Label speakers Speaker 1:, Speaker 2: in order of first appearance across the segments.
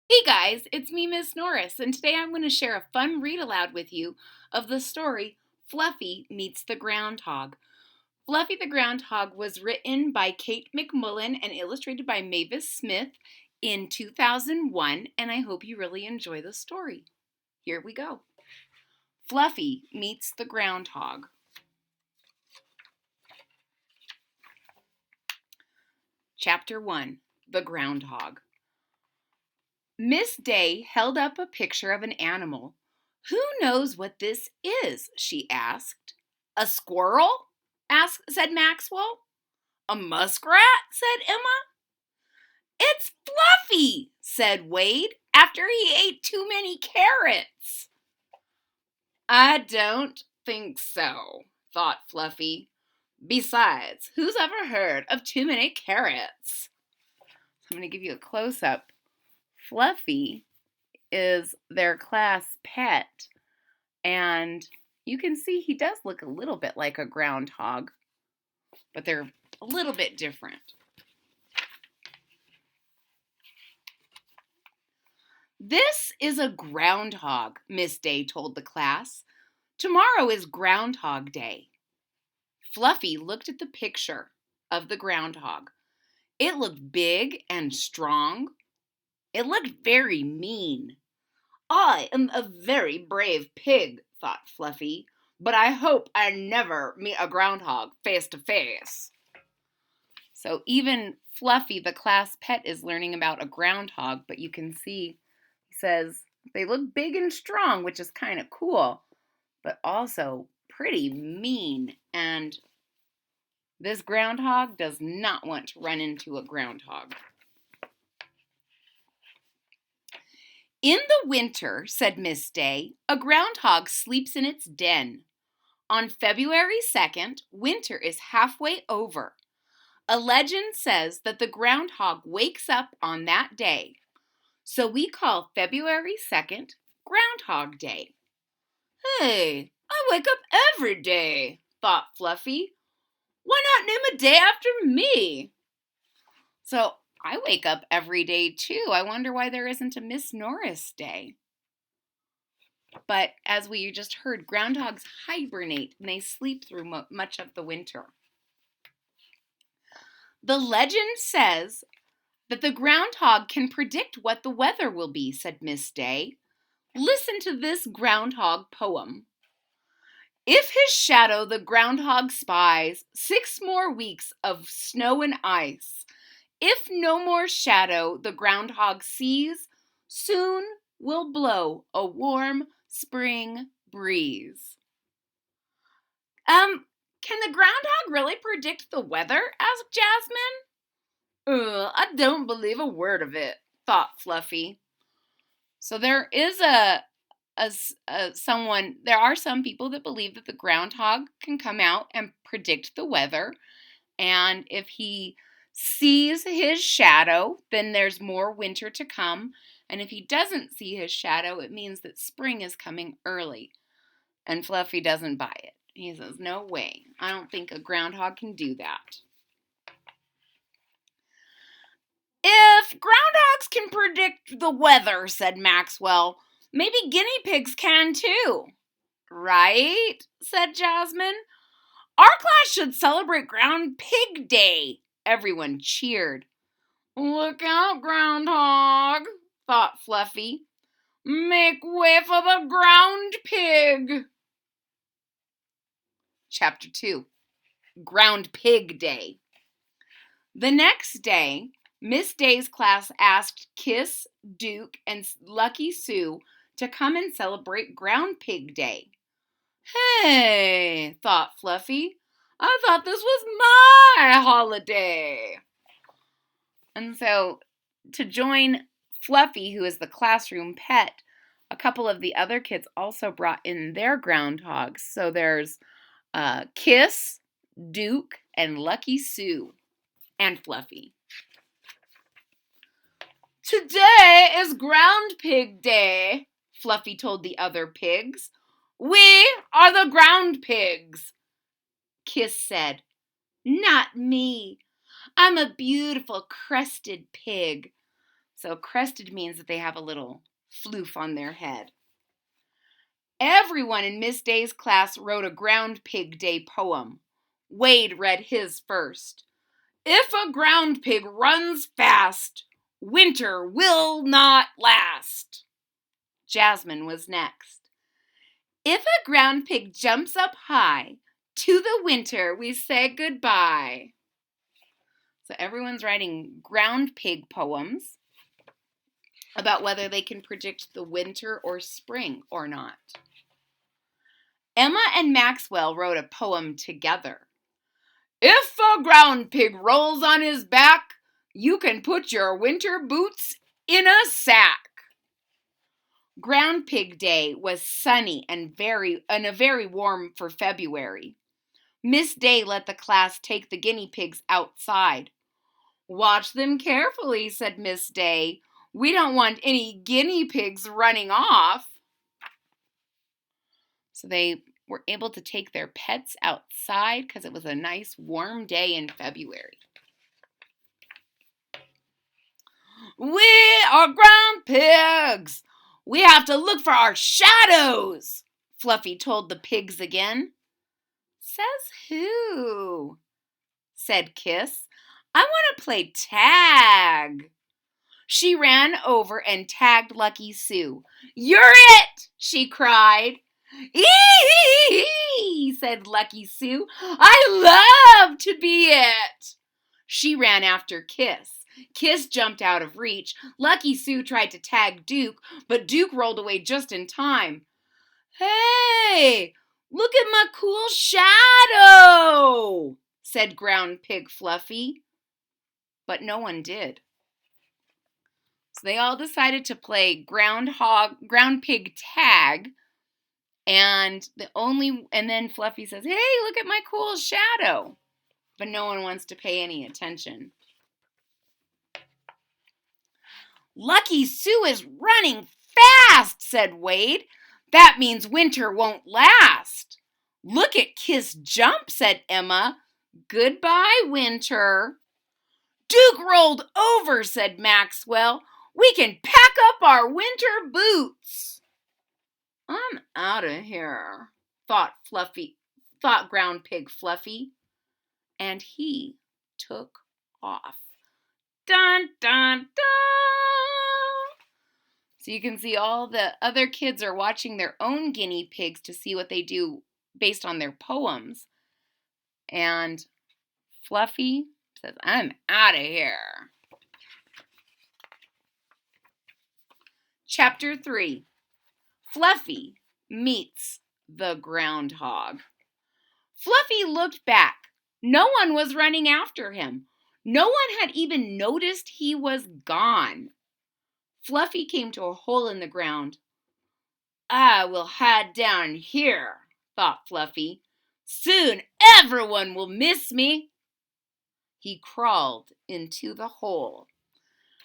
Speaker 1: Hey guys, it's me, Miss Norris, and today I'm going to share a fun read aloud with you of the story Fluffy Meets the Groundhog. Fluffy the Groundhog was written by Kate McMullan and illustrated by Mavis Smith in 2001, and I hope you really enjoy the story. Here we go. Fluffy Meets the Groundhog. Chapter 1, The Groundhog. Miss Day held up a picture of an animal. "Who knows what this is?" she asked. "A squirrel?" said Maxwell. "A muskrat?" said Emma. "It's Fluffy," said Wade, "after he ate too many carrots." "I don't think so," thought Fluffy. "Besides, who's ever heard of too many carrots?" So I'm going to give you a close-up. Fluffy is their class pet, and you can see he does look a little bit like a groundhog, but they're a little bit different. "This is a groundhog," Miss Day told the class. "Tomorrow is Groundhog Day." Fluffy looked at the picture of the groundhog. It looked big and strong. It looked very mean. "I am a very brave pig," thought Fluffy, "but I hope I never meet a groundhog face to face." So even Fluffy, the class pet, is learning about a groundhog, but you can see he says they look big and strong, which is kind of cool, but also pretty mean. And this groundhog does not want to run into a groundhog. "In the winter," said Miss Day, "a groundhog sleeps in its den. On February 2nd, winter is halfway over. A legend says that the groundhog wakes up on that day. So we call February 2nd Groundhog Day." "Hey, I wake up every day," thought Fluffy. "Why not name a day after me?" "So I wake up every day too. I wonder why there isn't a Miss Norris Day." But as we just heard, groundhogs hibernate and they sleep through much of the winter. "The legend says that the groundhog can predict what the weather will be," said Miss Day. "Listen to this groundhog poem. If his shadow the groundhog spies, 6 more weeks of snow and ice. If no more shadow the groundhog sees, soon will blow a warm spring breeze." Can the groundhog really predict the weather?" asked Jasmine. I don't believe a word of it," thought Fluffy. So there is there are some people that believe that the groundhog can come out and predict the weather. And if he sees his shadow, then there's more winter to come. And if he doesn't see his shadow, it means that spring is coming early. And Fluffy doesn't buy it. He says, "No way. I don't think a groundhog can do that." "If groundhogs can predict the weather," said Maxwell, "maybe guinea pigs can too." "Right?" said Jasmine. "Our class should celebrate GroundPig Day." Everyone cheered. "Look out, groundhog," thought Fluffy. "Make way for the ground pig." Chapter 2, GroundPig Day. The next day, Miss Day's class asked Kiss, Duke, and Lucky Sue to come and celebrate GroundPig Day. "Hey," thought Fluffy, "I thought this was my holiday." And so, to join Fluffy, who is the classroom pet, a couple of the other kids also brought in their groundhogs. So there's Kiss, Duke, and Lucky Sue, and Fluffy. "Today is GroundPig Day," Fluffy told the other pigs. "We are the ground pigs." Kiss said, "Not me. I'm a beautiful crested pig." So crested means that they have a little floof on their head. Everyone in Miss Day's class wrote a GroundPig Day poem. Wade read his first. If a ground pig runs fast, winter will not last. Jasmine was next. If a ground pig jumps up high, to the winter we say goodbye. So everyone's writing ground pig poems about whether they can predict the winter or spring or not. Emma and Maxwell wrote a poem together. If a ground pig rolls on his back, you can put your winter boots in a sack. Ground Pig Day was sunny and very warm for February. Miss Day let the class take the guinea pigs outside. Watch them carefully, said Miss Day. We don't want any guinea pigs running off. So they were able to take their pets outside because it was a nice warm day in February. We are ground pigs. We have to look for our shadows, Fluffy told the pigs again. Says who? Said Kiss. I want to play tag. She ran over and tagged Lucky Sue. You're it, she cried. Ee, said Lucky Sue. I love to be it. She ran after Kiss. Kiss jumped out of reach. Lucky Sue tried to tag Duke, but Duke rolled away just in time. Hey, look at my cool shadow, said Ground Pig Fluffy. But no one did. So they all decided to play ground pig tag. And then Fluffy says, hey, look at my cool shadow. But no one wants to pay any attention. Lucky Sue is running fast, said Wade. That means winter won't last. Look at Kiss jump, said Emma. Goodbye, winter. Duke rolled over, said Maxwell. We can pack up our winter boots. I'm out of here, thought Ground Pig Fluffy. And he took off. Dun, dun, dun! So you can see all the other kids are watching their own guinea pigs to see what they do based on their poems. And Fluffy says, I'm out of here. Chapter 3. Fluffy meets the Groundhog. Fluffy looked back. No one was running after him. No one had even noticed he was gone. Fluffy came to a hole in the ground. I will hide down here, thought Fluffy. Soon everyone will miss me. He crawled into the hole.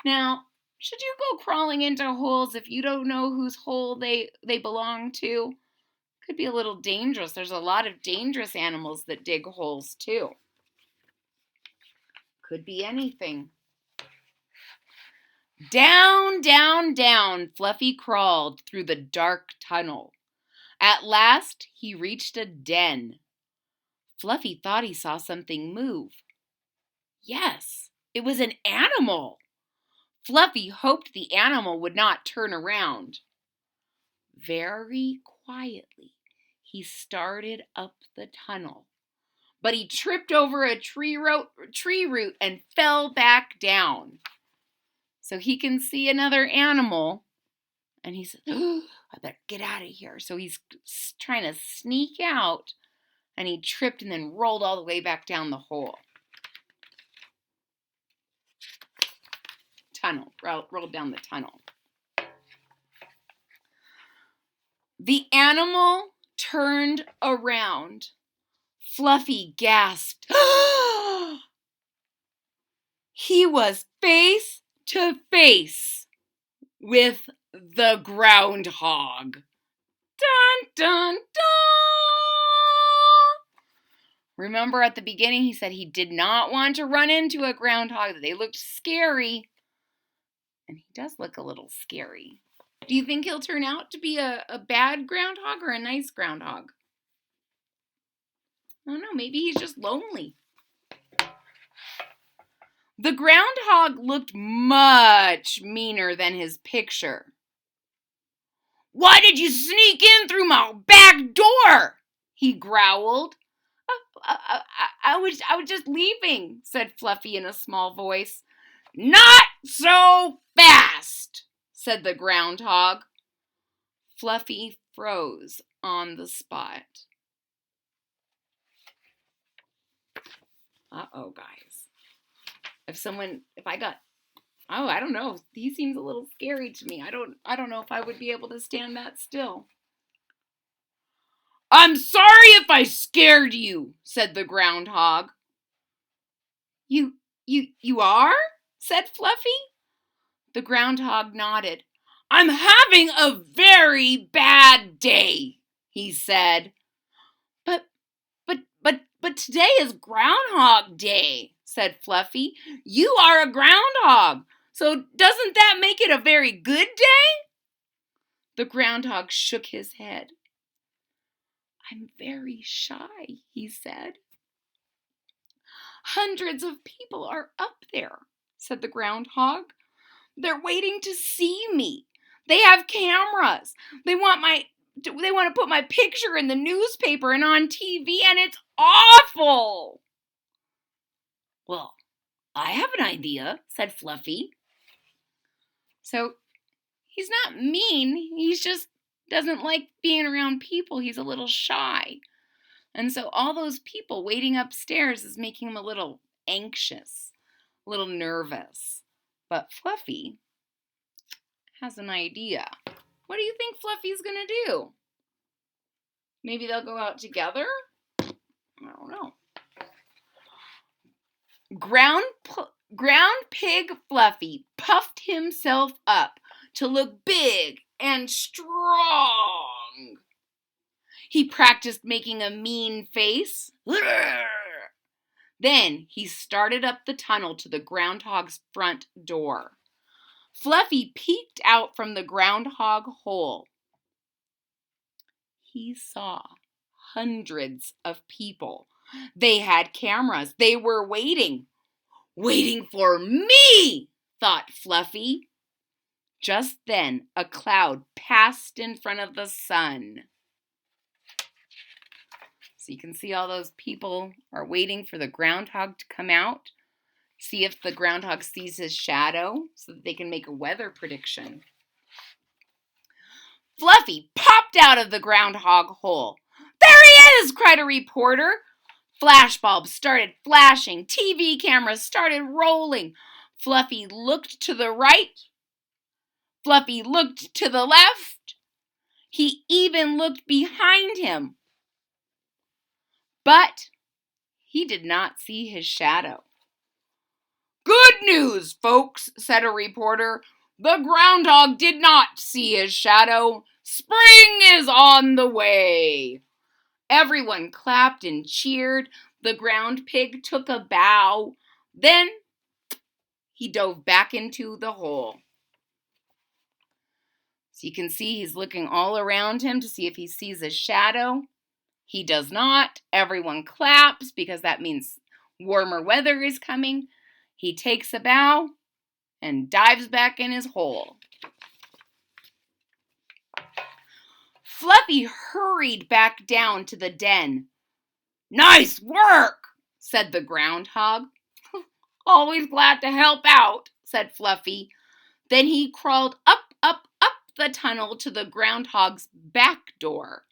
Speaker 1: Now, should you go crawling into holes if you don't know whose hole they belong to? Could be a little dangerous. There's a lot of dangerous animals that dig holes too. Could be anything. Down, down, down, Fluffy crawled through the dark tunnel. At last, he reached a den. Fluffy thought he saw something move. Yes, it was an animal. Fluffy hoped the animal would not turn around. Very quietly, he started up the tunnel. But he tripped over a tree root and fell back down. So he can see another animal, and he says, oh, I better get out of here. So he's trying to sneak out, and he tripped and then rolled all the way back down the hole. Rolled down the tunnel. The animal turned around. Fluffy gasped. He was face to face with the groundhog. Dun, dun, dun! Remember at the beginning he said he did not want to run into a groundhog, that they looked scary. And he does look a little scary. Do you think he'll turn out to be a bad groundhog or a nice groundhog? I don't know, maybe he's just lonely. The groundhog looked much meaner than his picture. "Why did you sneak in through my back door?" he growled. I was just leaving," said Fluffy in a small voice. "Not so fast," said the groundhog. Fluffy froze on the spot. Uh-oh, guys. I don't know. He seems a little scary to me. I don't know if I would be able to stand that still. "I'm sorry if I scared you," said the groundhog. You are?" said Fluffy. The groundhog nodded. "I'm having a very bad day," he said. But today is Groundhog Day," said Fluffy. "You are a groundhog, so doesn't that make it a very good day?" The groundhog shook his head. "I'm very shy," he said. "Hundreds of people are up there," said the groundhog. "They're waiting to see me. They have cameras. They want to put my picture in the newspaper and on TV, and it's awful." "Well, I have an idea," said Fluffy. So he's not mean. He just doesn't like being around people. He's a little shy. And so all those people waiting upstairs is making him a little anxious, a little nervous. But Fluffy has an idea. What do you think Fluffy's going to do? Maybe they'll go out together? I don't know. GroundPig Fluffy puffed himself up to look big and strong. He practiced making a mean face. Then he started up the tunnel to the groundhog's front door. Fluffy peeked out from the groundhog hole. He saw hundreds of people. They had cameras. They were waiting. "Waiting for me," thought Fluffy. Just then, a cloud passed in front of the sun. So you can see all those people are waiting for the groundhog to come out. See if the groundhog sees his shadow so that they can make a weather prediction. Fluffy popped out of the groundhog hole. "There he is!" cried a reporter. Flashbulbs started flashing. TV cameras started rolling. Fluffy looked to the right. Fluffy looked to the left. He even looked behind him. But he did not see his shadow. "Good news, folks," said a reporter. "The groundhog did not see his shadow. Spring is on the way." Everyone clapped and cheered. The ground pig took a bow. Then he dove back into the hole. So you can see he's looking all around him to see if he sees a shadow. He does not. Everyone claps because that means warmer weather is coming. He takes a bow and dives back in his hole. Fluffy hurried back down to the den. "Nice work," said the groundhog. "Always glad to help out," said Fluffy. Then he crawled up the tunnel to the groundhog's back door.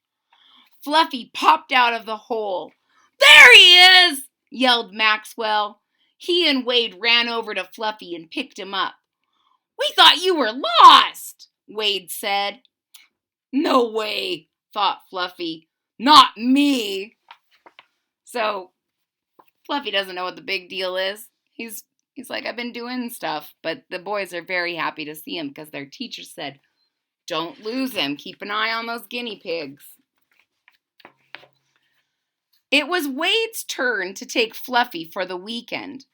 Speaker 1: Fluffy popped out of the hole. "There he is!" yelled Maxwell. He and Wade ran over to Fluffy and picked him up. "We thought you were lost," Wade said. "No way," thought Fluffy. "Not me." So Fluffy doesn't know what the big deal is. He's like, "I've been doing stuff," but the boys are very happy to see him because their teacher said, "Don't lose him. Keep an eye on those guinea pigs." It was Wade's turn to take Fluffy for the weekend.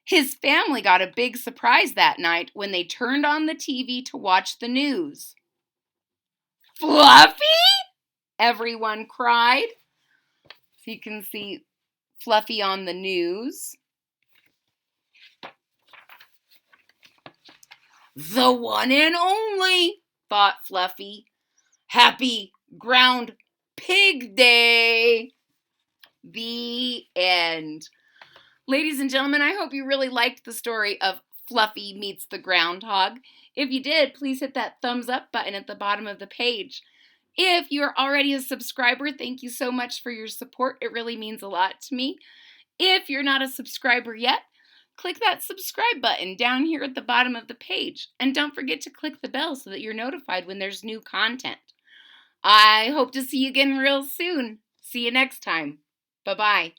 Speaker 1: His family got a big surprise that night when they turned on the TV to watch the news. "Fluffy?" everyone cried. So you can see Fluffy on the news. "The one and only," thought Fluffy. "Happy GroundPig Day." The end. Ladies and gentlemen, I hope you really liked the story of Fluffy Meets the Groundhog. If you did, please hit that thumbs up button at the bottom of the page. If you're already a subscriber, thank you so much for your support. It really means a lot to me. If you're not a subscriber yet, click that subscribe button down here at the bottom of the page. And don't forget to click the bell so that you're notified when there's new content. I hope to see you again real soon. See you next time. Bye-bye.